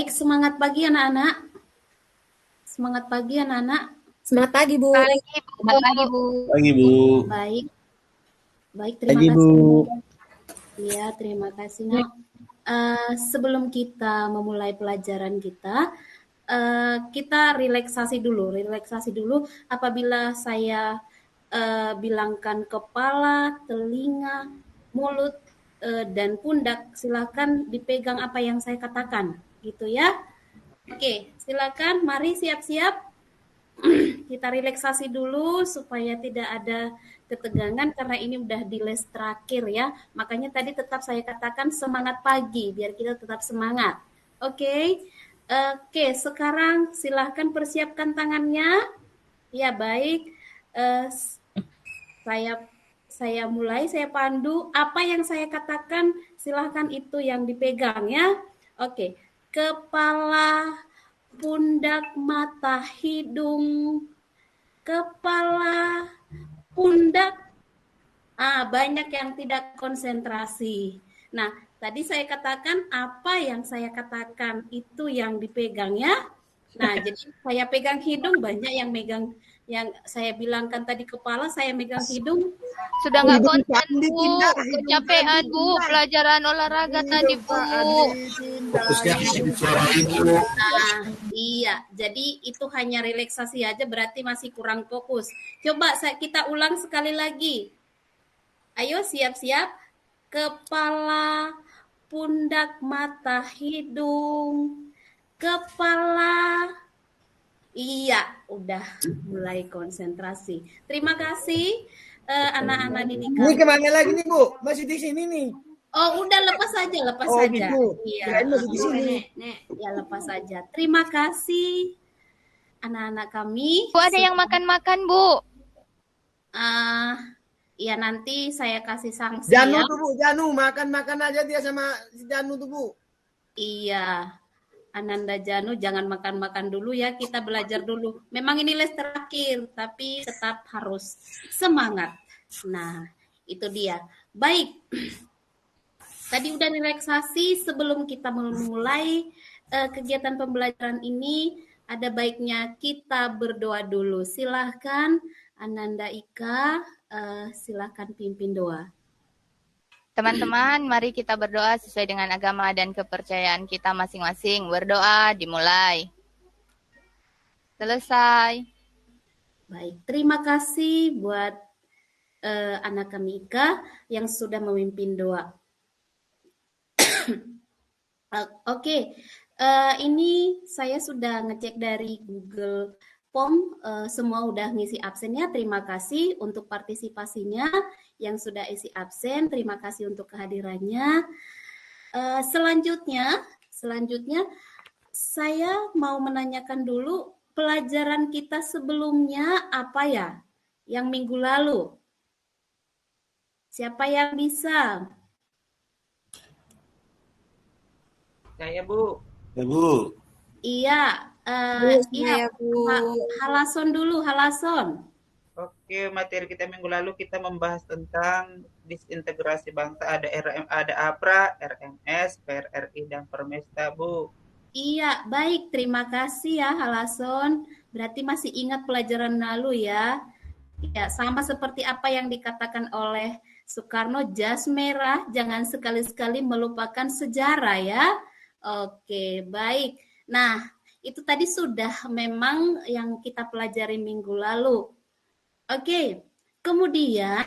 Baik, semangat pagi anak-anak. Semangat pagi anak-anak. Semangat pagi, Bu. Selamat pagi, Bu. Pagi, Bu. Baik. Baik, terima Pagi, kasih. Bu. Iya, terima kasih, Nak. Sebelum kita memulai pelajaran kita, kita relaksasi dulu. Relaksasi dulu apabila saya bilangkan kepala, telinga, mulut, dan pundak, silakan dipegang apa yang saya katakan, gitu ya. Oke, silakan. Mari siap-siap. Kita relaksasi dulu supaya tidak ada ketegangan karena ini udah di les terakhir ya. Makanya tadi tetap saya katakan semangat pagi biar kita tetap semangat. Oke. Oke, sekarang silahkan persiapkan tangannya. Ya, baik. Saya mulai, saya pandu. Apa yang saya katakan silahkan itu yang dipegang ya. Oke. Kepala, pundak, mata, hidung, kepala, pundak. Banyak yang tidak konsentrasi. Nah, tadi saya katakan apa yang saya katakan itu yang dipegang ya. Nah, jadi saya pegang hidung, banyak yang megang yang saya bilangkan tadi kepala, saya megang hidung. Sudah nggak konsen, Bu. Kecapean, Bu. Pelajaran olahraga tadi, Bu. Fokusnya di suara Ibu. Nah, iya. Jadi itu hanya relaksasi aja berarti masih kurang fokus. Coba kita ulang sekali lagi. Ayo siap-siap. Kepala, pundak, mata, hidung, kepala. Iya, udah mulai konsentrasi. Terima kasih anak-anak didik kami. Ini kemana lagi nih, Bu? Masih di sini nih. Oh, udah lepas saja. Gitu. Iya, Kirain masih di sini. Nek. Ya, lepas saja. Terima kasih anak-anak kami. Bu, ada yang makan-makan, Bu. Ya nanti saya kasih sanksi Janu ya. tuh, Bu. Janu. Makan-makan aja dia sama si Janu tuh, Bu. Iya. Ananda Janu jangan makan-makan dulu ya, kita belajar dulu. Memang ini les terakhir, tapi tetap harus semangat. Nah, itu dia. Baik. Tadi udah relaksasi, sebelum kita memulai kegiatan pembelajaran ini, ada baiknya kita berdoa dulu. Silahkan Ananda Ika, silahkan pimpin doa. Teman-teman, mari kita berdoa sesuai dengan agama dan kepercayaan kita masing-masing. Berdoa, dimulai. Selesai. Baik, terima kasih buat anak kami Ika yang sudah memimpin doa. Oke, ini saya sudah ngecek dari Google Form, semua udah ngisi absennya. Terima kasih untuk partisipasinya yang sudah isi absen. Terima kasih untuk kehadirannya. Selanjutnya saya mau menanyakan dulu pelajaran kita sebelumnya apa ya? Yang minggu lalu. Siapa yang bisa? Saya, Bu. Ya, Bu. Iya, Saya, Bu. Halason dulu, Halason. Oke, materi kita minggu lalu kita membahas tentang disintegrasi bangsa. Ada APRA, RMS, PRRI, dan Permesta, Bu. Iya, baik. Terima kasih ya, Halason. Berarti masih ingat pelajaran lalu ya. Ya, sama seperti apa yang dikatakan oleh Soekarno, jas merah, jangan sekali-sekali melupakan sejarah ya. Oke, baik. Nah, itu tadi sudah memang yang kita pelajari minggu lalu. Oke, kemudian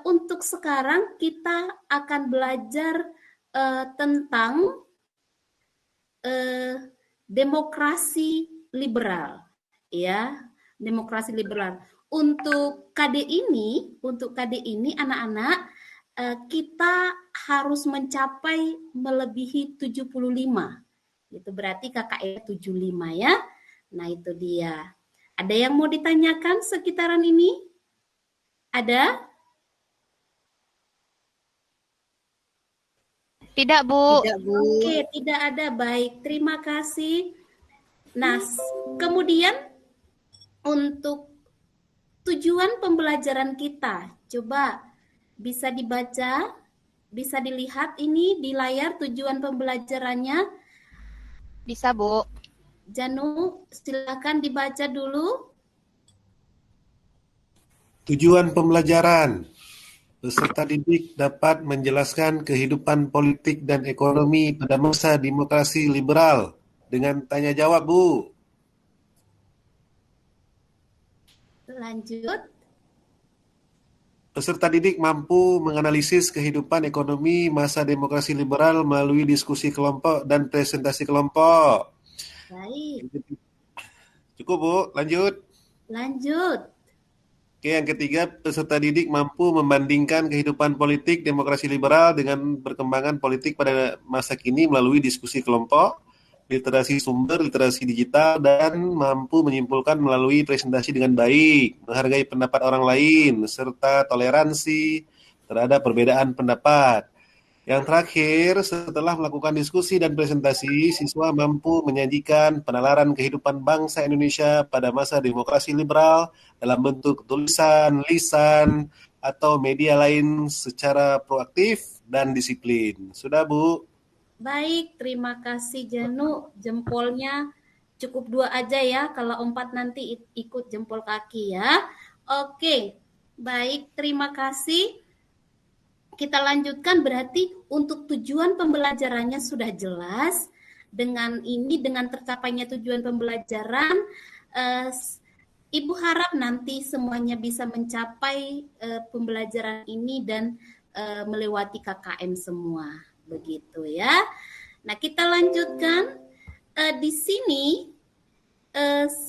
untuk sekarang kita akan belajar tentang demokrasi liberal, ya, demokrasi liberal. Untuk KD ini anak-anak kita harus mencapai melebihi 75. Itu berarti KKE 75 ya. Nah, itu dia. Ada yang mau ditanyakan sekitaran ini? Ada? Tidak, Bu. Oke, tidak ada. Baik, terima kasih. Nah, kemudian untuk tujuan pembelajaran kita, coba bisa dibaca, bisa dilihat ini di layar tujuan pembelajarannya. Bisa, Bu. Janu, silakan dibaca dulu. Tujuan pembelajaran. Peserta didik dapat menjelaskan kehidupan politik dan ekonomi pada masa demokrasi liberal dengan tanya jawab, Bu. Lanjut. Peserta didik mampu menganalisis kehidupan ekonomi masa demokrasi liberal melalui diskusi kelompok dan presentasi kelompok. Baik, Cukup, Bu. Lanjut. lanjut. Oke, yang ketiga, peserta didik mampu membandingkan kehidupan politik demokrasi liberal dengan perkembangan politik pada masa kini melalui diskusi kelompok, literasi sumber, literasi digital, dan mampu menyimpulkan melalui presentasi dengan baik, menghargai pendapat orang lain, serta toleransi terhadap perbedaan pendapat. Yang terakhir, setelah melakukan diskusi dan presentasi, siswa mampu menyajikan penalaran kehidupan bangsa Indonesia pada masa demokrasi liberal dalam bentuk tulisan, lisan, atau media lain secara proaktif dan disiplin. Sudah, Bu? Baik, terima kasih Janu. Jempolnya cukup 2 aja ya. Kalau 4 nanti ikut jempol kaki ya. Oke, baik, terima kasih. Kita lanjutkan, berarti untuk tujuan pembelajarannya sudah jelas. Dengan tercapainya tujuan pembelajaran, Ibu harap nanti semuanya bisa mencapai pembelajaran ini dan melewati KKM semua, begitu ya. Nah, kita lanjutkan. Di sini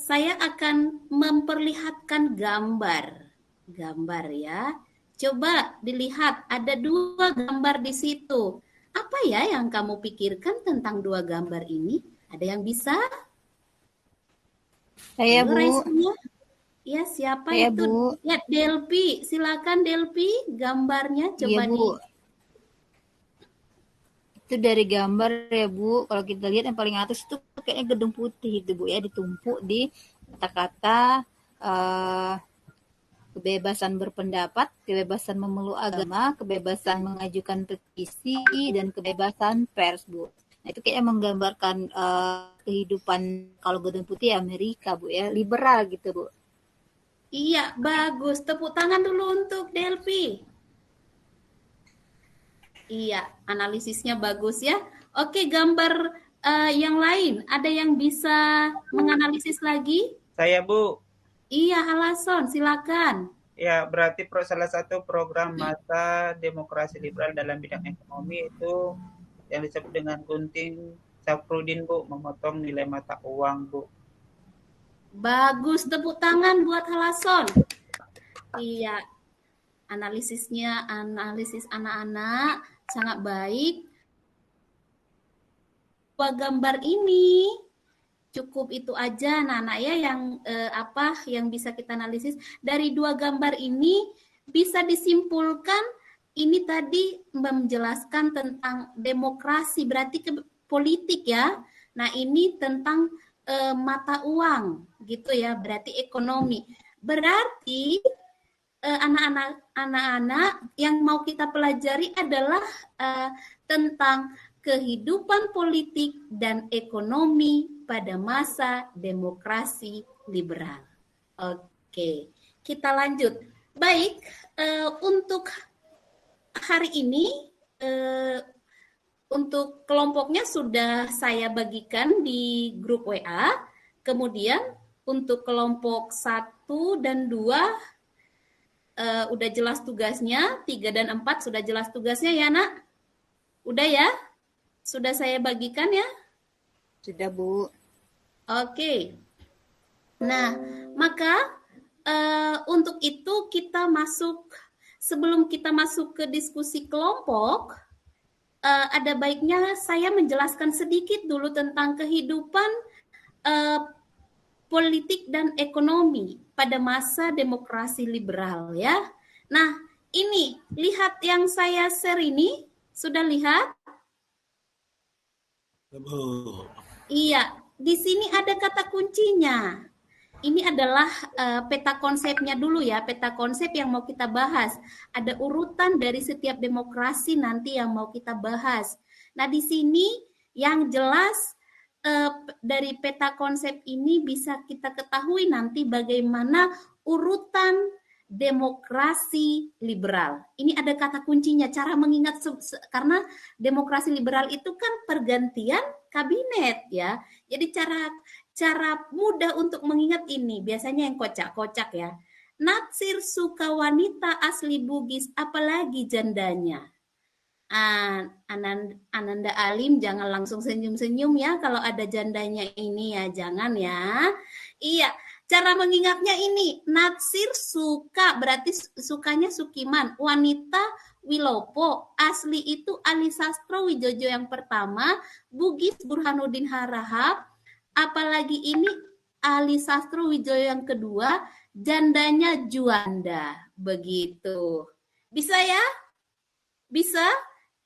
saya akan memperlihatkan gambar ya. Coba dilihat, ada 2 gambar di situ. Apa ya yang kamu pikirkan tentang 2 gambar ini? Ada yang bisa? Saya, Ayo, Bu. Raisnya. Ya, siapa Saya, itu? Bu. Ya, Delpi. Silakan Delpi, gambarnya Iya, coba Bu. Itu dari gambar ya, Bu. Kalau kita lihat yang paling atas itu kayaknya gedung putih itu, Bu, ya, ditumpuk di kata-kata kebebasan berpendapat, kebebasan memeluk agama, kebebasan mengajukan petisi, dan kebebasan pers, Bu. Nah, itu kayaknya menggambarkan kehidupan kalau gedung putih Amerika, Bu, ya, liberal gitu, Bu. Iya, bagus. Tepuk tangan dulu untuk Delpi. Iya, analisisnya bagus ya. Oke, gambar yang lain. Ada yang bisa menganalisis lagi? Saya, Bu. Iya, Halason, silakan. Ya, berarti salah satu program masa demokrasi liberal dalam bidang ekonomi itu yang disebut dengan gunting Safrudin, Bu, memotong nilai mata uang, Bu. Bagus, tepuk tangan buat Halason. Iya, analisis anak-anak sangat baik. 2 gambar ini cukup itu aja, Nana ya, yang bisa kita analisis. Dari 2 gambar ini bisa disimpulkan ini tadi menjelaskan tentang demokrasi, berarti politik ya. Nah, ini tentang mata uang gitu ya, berarti ekonomi. Berarti anak-anak yang mau kita pelajari adalah tentang kehidupan politik dan ekonomi pada masa demokrasi liberal. Oke, kita lanjut. Baik, untuk hari ini untuk kelompoknya sudah saya bagikan di grup WA. Kemudian untuk kelompok 1 dan 2 udah jelas tugasnya, 3 dan 4 sudah jelas tugasnya ya, Nak? Udah ya? Sudah saya bagikan ya? Sudah, Bu. Oke. Nah, maka untuk itu sebelum kita masuk ke diskusi kelompok, ada baiknya saya menjelaskan sedikit dulu tentang kehidupan politik dan ekonomi pada masa demokrasi liberal ya. Nah, ini lihat yang saya share ini, sudah lihat? Iya, di sini ada kata kuncinya. Ini adalah peta konsepnya dulu ya, peta konsep yang mau kita bahas. Ada urutan dari setiap demokrasi nanti yang mau kita bahas. Nah, di sini yang jelas dari peta konsep ini bisa kita ketahui nanti bagaimana urutan demokrasi liberal. Ini ada kata kuncinya, cara mengingat karena demokrasi liberal itu kan pergantian kabinet ya. Jadi cara mudah untuk mengingat ini biasanya yang kocak-kocak ya. Natsir suka wanita asli Bugis, apalagi jandanya. Ananda Alim jangan langsung senyum-senyum ya kalau ada jandanya ini ya, jangan ya. Iya, cara mengingatnya ini, Natsir suka berarti sukanya Sukiman, wanita Wilopo, asli itu Ali Sastro Wijojo yang pertama, Bugis Burhanuddin Harahap, apalagi ini Ali Sastro Wijoyo yang kedua, jandanya Juanda, begitu. Bisa ya? Bisa?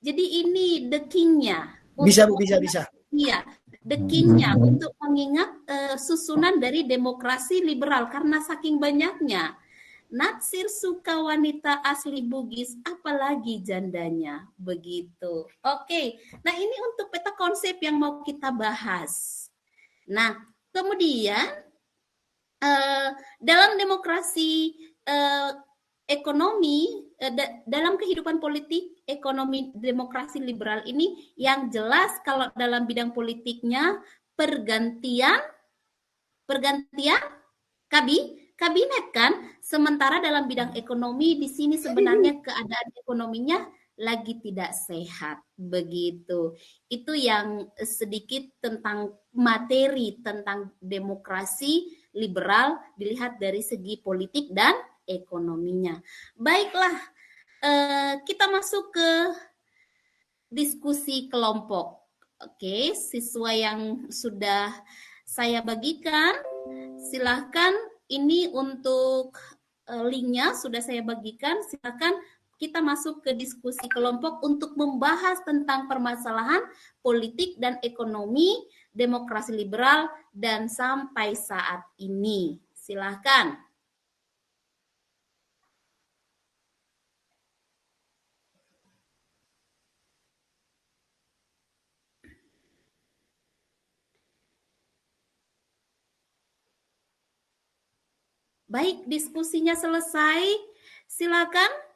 Jadi ini the king-nya. Bisa Bu, bisa. Iya, the king-nya untuk mengingat susunan dari demokrasi liberal karena saking banyaknya. Natsir suka wanita asli Bugis, apalagi jandanya. Begitu. Oke, nah ini untuk peta konsep yang mau kita bahas. Nah, kemudian dalam demokrasi ekonomi, dalam kehidupan politik, ekonomi demokrasi liberal ini yang jelas kalau dalam bidang politiknya pergantian kabinet kan, sementara dalam bidang ekonomi di sini sebenarnya keadaan ekonominya lagi tidak sehat, begitu. Itu yang sedikit tentang materi tentang demokrasi liberal dilihat dari segi politik dan ekonominya. Baiklah, kita masuk ke diskusi kelompok. Oke, siswa yang sudah saya bagikan, silahkan ini untuk linknya sudah saya bagikan, silahkan kita masuk ke diskusi kelompok untuk membahas tentang permasalahan politik dan ekonomi, demokrasi liberal, dan sampai saat ini. Silahkan. Baik, diskusinya selesai. Silakan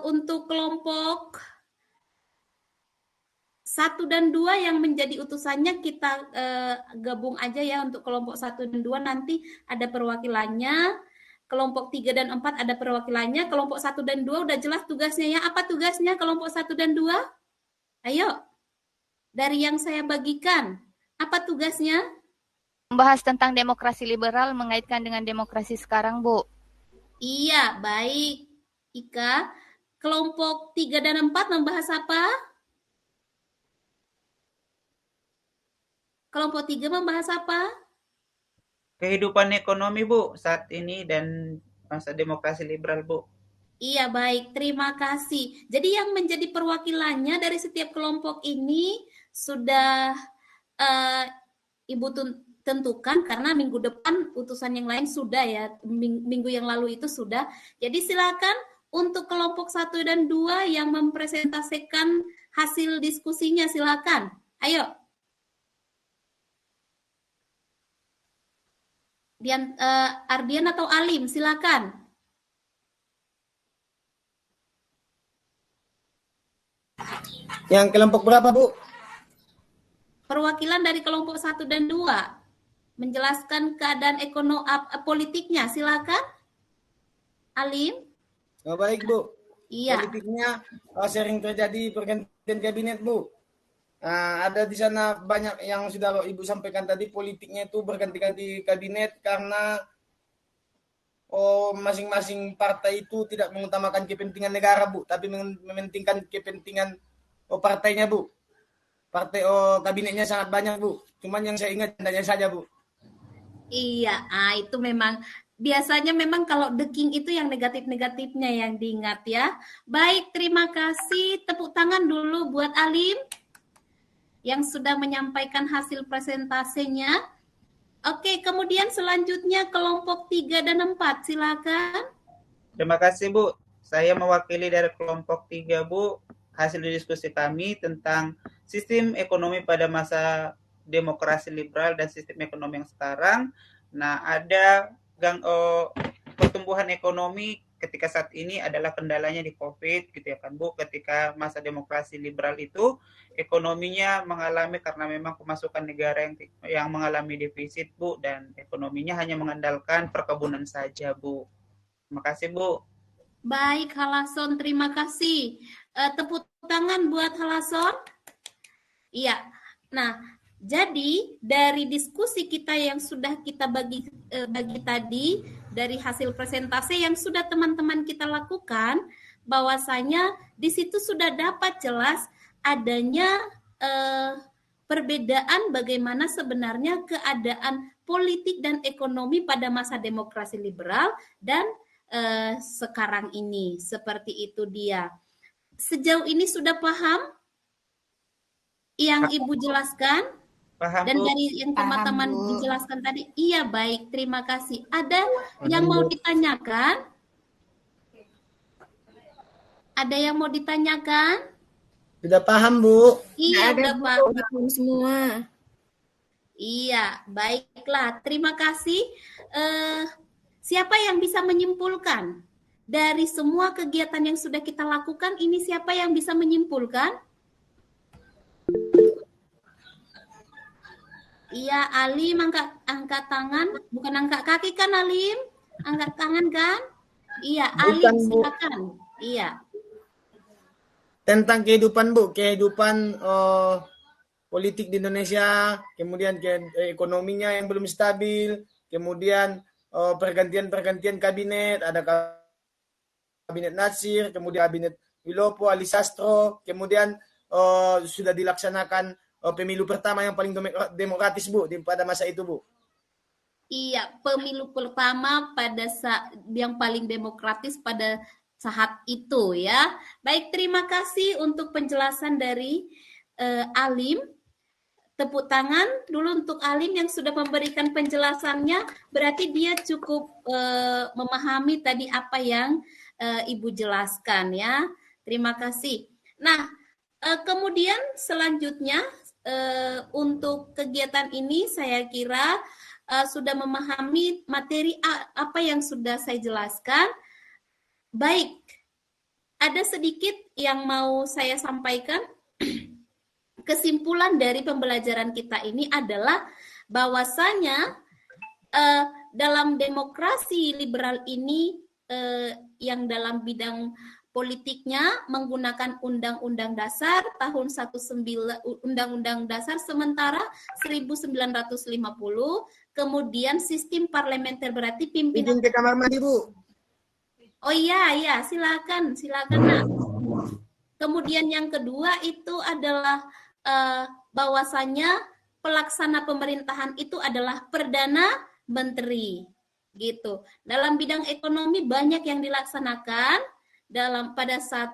untuk kelompok 1 dan 2 yang menjadi utusannya kita gabung aja ya untuk kelompok 1 dan 2 nanti ada perwakilannya. Kelompok 3 dan 4 ada perwakilannya. Kelompok 1 dan 2 udah jelas tugasnya ya. Apa tugasnya kelompok 1 dan 2? Ayo. Dari yang saya bagikan. Apa tugasnya? Membahas tentang demokrasi liberal mengaitkan dengan demokrasi sekarang, Bu. Iya, baik. Ika, kelompok 3 dan 4 membahas apa? Kelompok 3 membahas apa? Kehidupan ekonomi, Bu, saat ini dan masa demokrasi liberal, Bu. Iya, baik. Terima kasih. Jadi yang menjadi perwakilannya dari setiap kelompok ini sudah Ibu tentukan karena minggu depan utusan yang lain sudah ya, minggu yang lalu itu sudah. Jadi silakan untuk kelompok 1 dan 2 yang mempresentasikan hasil diskusinya, silakan. Ayo. Ardian atau Alim, silakan. Yang kelompok berapa, Bu? Perwakilan dari kelompok 1 dan 2 menjelaskan keadaan ekonomi politiknya, silakan. Alim. Oh, baik, Bu. Iya. Politiknya sering terjadi pergantian kabinet, Bu. Ada di sana banyak yang sudah Ibu sampaikan tadi, politiknya itu berganti-ganti kabinet karena masing-masing partai itu tidak mengutamakan kepentingan negara, Bu, tapi mementingkan kepentingan partainya, Bu. Partai kabinetnya sangat banyak, Bu. Cuman yang saya ingat hanya saja, Bu. Iya, itu memang biasanya memang kalau the king itu yang negatif-negatifnya yang diingat ya. Baik, terima kasih. Tepuk tangan dulu buat Alim yang sudah menyampaikan hasil presentasinya. Oke, kemudian selanjutnya kelompok 3 dan 4, silakan. Terima kasih, Bu. Saya mewakili dari kelompok 3, Bu. Hasil diskusi kami tentang sistem ekonomi pada masa demokrasi liberal dan sistem ekonomi yang sekarang. Nah, ada pertumbuhan ekonomi ketika saat ini adalah kendalanya di COVID gitu ya kan Bu. Ketika masa demokrasi liberal itu ekonominya mengalami karena memang pemasukan negara yang mengalami defisit Bu, dan ekonominya hanya mengandalkan perkebunan saja Bu. Terima kasih Bu. Baik Halason, terima kasih. Tepuk tangan buat Halason. Iya. Nah, jadi dari diskusi kita yang sudah kita bagi tadi, dari hasil presentasi yang sudah teman-teman kita lakukan, bahwasanya di situ sudah dapat jelas adanya perbedaan bagaimana sebenarnya keadaan politik dan ekonomi pada masa demokrasi liberal dan sekarang ini. Seperti itu dia. Sejauh ini sudah paham yang Ibu jelaskan? Paham, Dan Bu. dari yang teman-teman dijelaskan tadi, iya baik, terima kasih. Ada yang mau ditanyakan? Ada yang mau ditanyakan? Sudah paham, Bu? Iya, udah paham semua. Iya, baiklah. Terima kasih. Siapa yang bisa menyimpulkan dari semua kegiatan yang sudah kita lakukan ini? Siapa yang bisa menyimpulkan? Iya, Alim angkat tangan, bukan angkat kaki kan Alim? Angkat tangan kan? Iya, Alim silakan. Iya. Tentang kehidupan Bu, kehidupan politik di Indonesia, kemudian ekonominya yang belum stabil, kemudian pergantian kabinet, ada kabinet Natsir, kemudian kabinet Wilopo, Ali Sastro, kemudian sudah dilaksanakan pemilu pertama yang paling demokratis Bu pada masa itu Bu. Iya, pemilu pertama pada yang paling demokratis pada saat itu ya. Baik, terima kasih untuk penjelasan dari Alim. Tepuk tangan dulu untuk Alim yang sudah memberikan penjelasannya. Berarti dia cukup memahami tadi apa yang Ibu jelaskan ya. Terima kasih. Nah, kemudian selanjutnya untuk kegiatan ini saya kira sudah memahami materi apa yang sudah saya jelaskan. Baik, ada sedikit yang mau saya sampaikan. Kesimpulan dari pembelajaran kita ini adalah bahwasanya dalam demokrasi liberal ini yang dalam bidang politiknya menggunakan Undang-Undang Dasar tahun 19 Undang-Undang Dasar sementara 1950, kemudian sistem parlementer berarti pimpinan. Izin ke kamar mandi Bu. Oh iya, silakan Nak. Kemudian yang kedua itu adalah bahwasanya pelaksana pemerintahan itu adalah Perdana Menteri, gitu. Dalam bidang ekonomi banyak yang dilaksanakan pada saat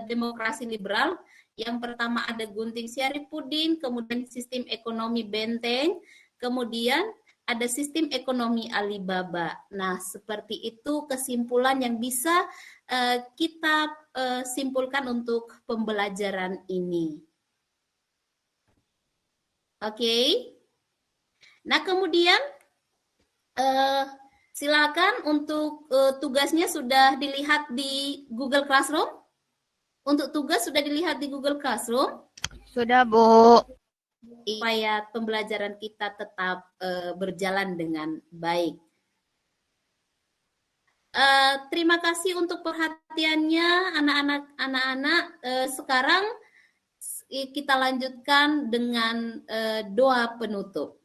demokrasi liberal. Yang pertama ada Gunting Syarifudin, kemudian sistem ekonomi Benteng, kemudian ada sistem ekonomi Alibaba. Nah, seperti itu kesimpulan yang bisa kita simpulkan untuk pembelajaran ini. Oke. Nah, kemudian silakan untuk tugasnya sudah dilihat di Google Classroom. Untuk tugas sudah dilihat di Google Classroom? Sudah, Bu. Supaya pembelajaran kita tetap berjalan dengan baik. Terima kasih untuk perhatiannya anak-anak. Sekarang kita lanjutkan dengan doa penutup.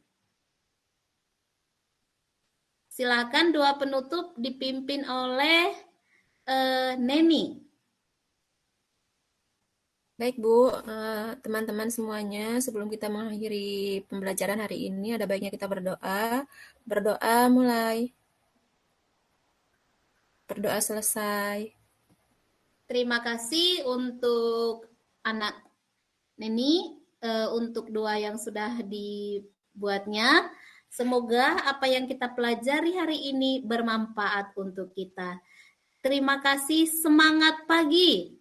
Silakan doa penutup dipimpin oleh Neni. Baik Bu, teman-teman semuanya, sebelum kita mengakhiri pembelajaran hari ini, ada baiknya kita berdoa. Berdoa mulai. Berdoa selesai. Terima kasih untuk anak Neni, untuk doa yang sudah dibuatnya. Semoga apa yang kita pelajari hari ini bermanfaat untuk kita. Terima kasih, semangat pagi.